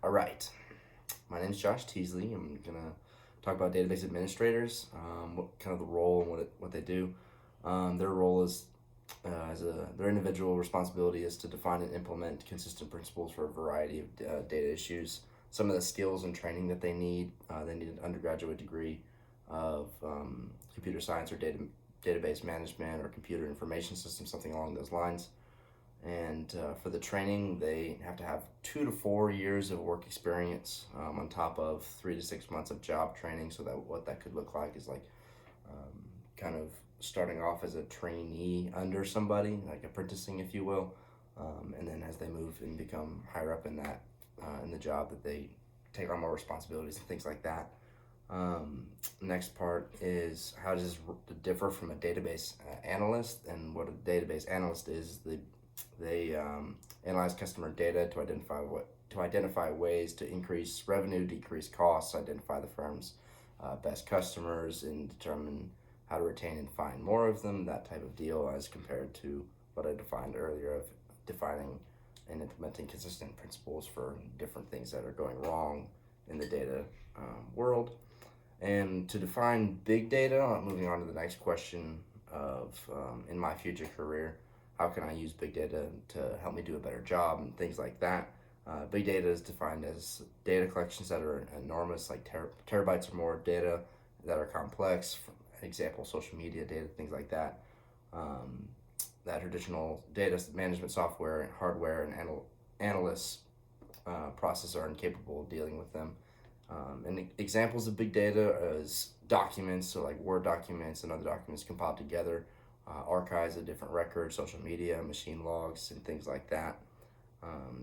All right. My name is Josh Teasley. I'm gonna talk about database administrators, what kind of the role and what they do. Their role is their individual responsibility is to define and implement consistent principles for a variety of data issues. Some of the skills and training that they need an undergraduate degree of computer science or database management or computer information systems, something along those lines. And for the training, they have to have 2 to 4 years of work experience on top of 3 to 6 months of job training. So that what that could look like is like kind of starting off as a trainee under somebody, like apprenticing, if you will, and then as they move and become higher up in that in the job, that they take on more responsibilities and things like that. Next part is how does this differ from a database analyst, and what a database analyst is. They analyze customer data to identify ways to increase revenue, decrease costs, identify the firm's best customers, and determine how to retain and find more of them. That type of deal, as compared to what I defined earlier of defining and implementing consistent principles for different things that are going wrong in the data world. And to define big data, moving on to the next question of in my future career, how can I use big data to help me do a better job and things like that. Big data is defined as data collections that are enormous, like terabytes or more of data that are complex. For example, social media data, things like that. That traditional data management software and hardware and analysts process are incapable of dealing with them. And examples of big data is documents, so like Word documents and other documents compiled together, archives of different records, social media, machine logs, and things like that.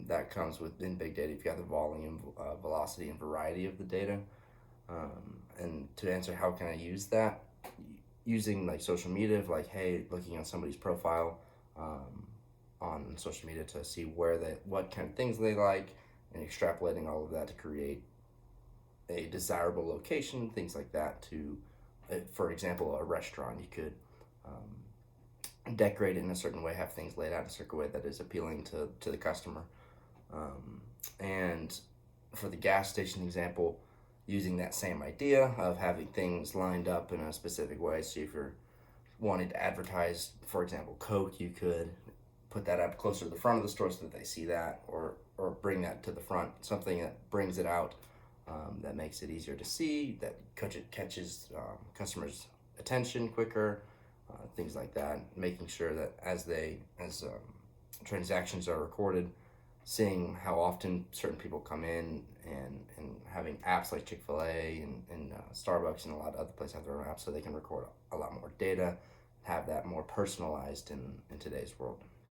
That comes within big data. You've got the volume, velocity, and variety of the data. And to answer how can I use that, using like social media, like hey, looking at somebody's profile on social media to see what kind of things they like, and extrapolating all of that to create a desirable location, things like that. To, for example, a restaurant, you could decorate it in a certain way, have things laid out in a certain way that is appealing to the customer. And for the gas station example, using that same idea of having things lined up in a specific way. So if you're wanting to advertise, for example, Coke, you could put that up closer to the front of the store so that they see that, or bring that to the front, something that brings it out, that makes it easier to see, that catches customers' attention quicker, things like that. Making sure that as transactions are recorded, seeing how often certain people come in, and having apps like Chick-fil-A and Starbucks and a lot of other places have their own apps, so they can record a lot more data, have that more personalized in today's world.